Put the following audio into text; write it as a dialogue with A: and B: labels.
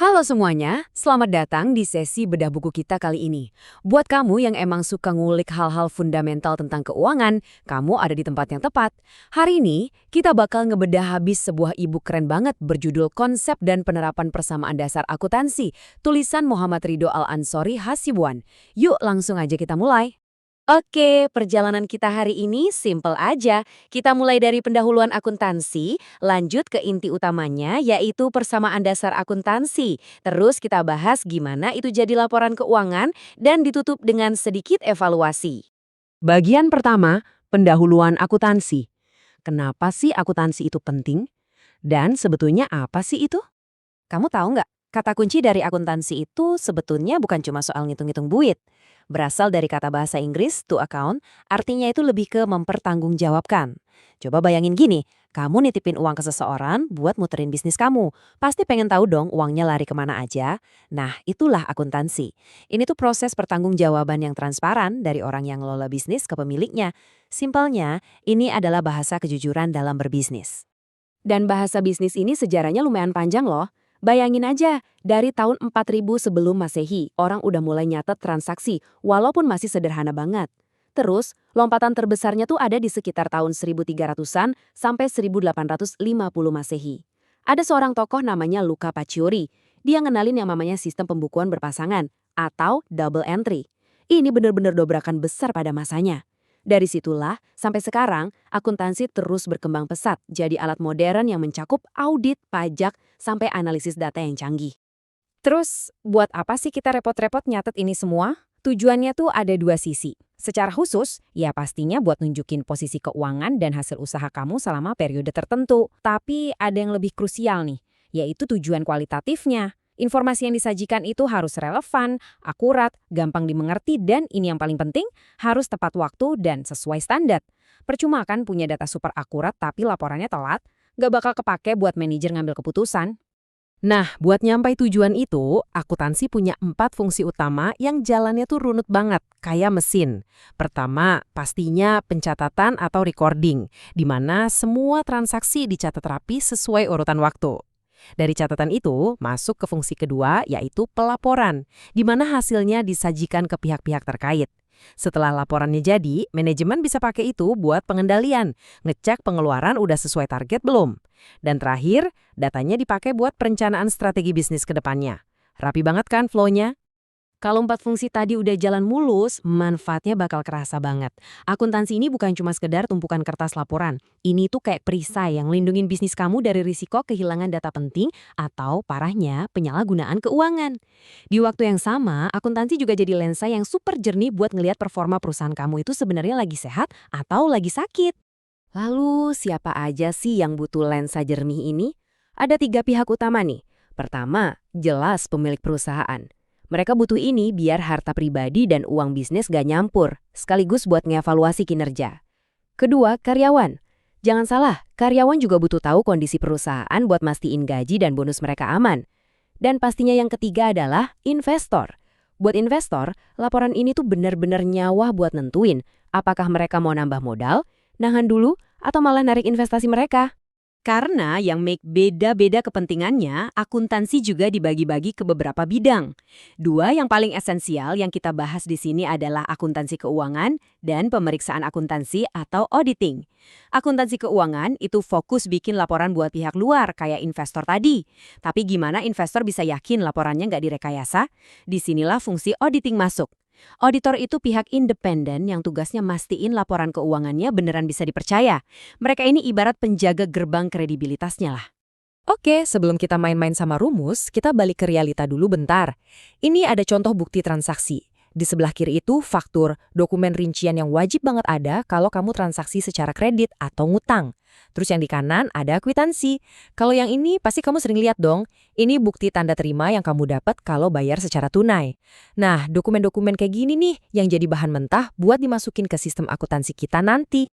A: Halo semuanya, selamat datang di sesi bedah buku kita kali ini. Buat kamu yang emang suka ngulik hal-hal fundamental tentang keuangan, kamu ada di tempat yang tepat. Hari ini, kita bakal ngebedah habis sebuah e-book keren banget berjudul Konsep dan Penerapan Persamaan Dasar Akuntansi, tulisan Muhammad Ridho Al-Ansori Hasibuan. Yuk langsung aja kita mulai. Oke, perjalanan kita hari ini simple aja. Kita mulai dari pendahuluan akuntansi, lanjut ke inti utamanya yaitu persamaan dasar akuntansi. Terus kita bahas gimana itu jadi laporan keuangan dan ditutup dengan sedikit evaluasi. Bagian pertama, pendahuluan akuntansi. Kenapa sih akuntansi itu penting? Dan sebetulnya apa sih itu? Kamu tahu nggak? Kata kunci dari akuntansi itu sebetulnya bukan cuma soal ngitung-ngitung duit. Berasal dari kata bahasa Inggris to account, artinya itu lebih ke mempertanggungjawabkan. Coba bayangin gini, kamu nitipin uang ke seseorang buat muterin bisnis kamu. Pasti pengen tahu dong uangnya lari kemana aja. Nah, itulah akuntansi. Ini tuh proses pertanggungjawaban yang transparan dari orang yang ngelola bisnis ke pemiliknya. Simpelnya, ini adalah bahasa kejujuran dalam berbisnis. Dan bahasa bisnis ini sejarahnya lumayan panjang loh. Bayangin aja, dari tahun 4000 sebelum Masehi, orang udah mulai nyatet transaksi, walaupun masih sederhana banget. Terus, lompatan terbesarnya tuh ada di sekitar tahun 1300-an sampai 1850 Masehi. Ada seorang tokoh namanya Luca Paciori. Dia ngenalin yang namanya sistem pembukuan berpasangan, atau double entry. Ini bener-bener dobrakan besar pada masanya. Dari situlah, sampai sekarang, akuntansi terus berkembang pesat jadi alat modern yang mencakup audit, pajak, sampai analisis data yang canggih. Terus, buat apa sih kita repot-repot nyatet ini semua? Tujuannya tuh ada dua sisi. Secara khusus, ya pastinya buat nunjukin posisi keuangan dan hasil usaha kamu selama periode tertentu. Tapi ada yang lebih krusial nih, yaitu tujuan kualitatifnya. Informasi yang disajikan itu harus relevan, akurat, gampang dimengerti, dan ini yang paling penting, harus tepat waktu dan sesuai standar. Percuma kan punya data super akurat tapi laporannya telat, nggak bakal kepake buat manajer ngambil keputusan. Nah, buat nyampai tujuan itu, akuntansi punya 4 fungsi utama yang jalannya tuh runut banget, kayak mesin. Pertama, pastinya pencatatan atau recording, di mana semua transaksi dicatat rapi sesuai urutan waktu. Dari catatan itu, masuk ke fungsi kedua, yaitu pelaporan, di mana hasilnya disajikan ke pihak-pihak terkait. Setelah laporannya jadi, manajemen bisa pakai itu buat pengendalian, ngecek pengeluaran udah sesuai target belum. Dan terakhir, datanya dipakai buat perencanaan strategi bisnis ke depannya. Rapi banget kan flow-nya? Kalau 4 fungsi tadi udah jalan mulus, manfaatnya bakal kerasa banget. Akuntansi ini bukan cuma sekedar tumpukan kertas laporan. Ini tuh kayak perisai yang lindungin bisnis kamu dari risiko kehilangan data penting atau parahnya penyalahgunaan keuangan. Di waktu yang sama, akuntansi juga jadi lensa yang super jernih buat ngelihat performa perusahaan kamu itu sebenarnya lagi sehat atau lagi sakit. Lalu siapa aja sih yang butuh lensa jernih ini? Ada 3 pihak utama nih. Pertama, jelas pemilik perusahaan. Mereka butuh ini biar harta pribadi dan uang bisnis gak nyampur, sekaligus buat ngevaluasi kinerja. Kedua, karyawan. Jangan salah, karyawan juga butuh tahu kondisi perusahaan buat mastiin gaji dan bonus mereka aman. Dan pastinya yang ketiga adalah investor. Buat investor, laporan ini tuh benar-benar nyawa buat nentuin apakah mereka mau nambah modal, nahan dulu, atau malah narik investasi mereka. Karena yang make beda-beda kepentingannya, akuntansi juga dibagi-bagi ke beberapa bidang. 2 yang paling esensial yang kita bahas di sini adalah akuntansi keuangan dan pemeriksaan akuntansi atau auditing. Akuntansi keuangan itu fokus bikin laporan buat pihak luar kayak investor tadi. Tapi gimana investor bisa yakin laporannya nggak direkayasa? Disinilah fungsi auditing masuk. Auditor itu pihak independen yang tugasnya mastiin laporan keuangannya beneran bisa dipercaya. Mereka ini ibarat penjaga gerbang kredibilitasnya lah. Oke, sebelum kita main-main sama rumus, kita balik ke realita dulu bentar. Ini ada contoh bukti transaksi. Di sebelah kiri itu faktur, dokumen rincian yang wajib banget ada kalau kamu transaksi secara kredit atau ngutang. Terus yang di kanan ada kwitansi. Kalau yang ini pasti kamu sering lihat dong. Ini bukti tanda terima yang kamu dapat kalau bayar secara tunai. Nah, dokumen-dokumen kayak gini nih yang jadi bahan mentah buat dimasukin ke sistem akuntansi kita nanti.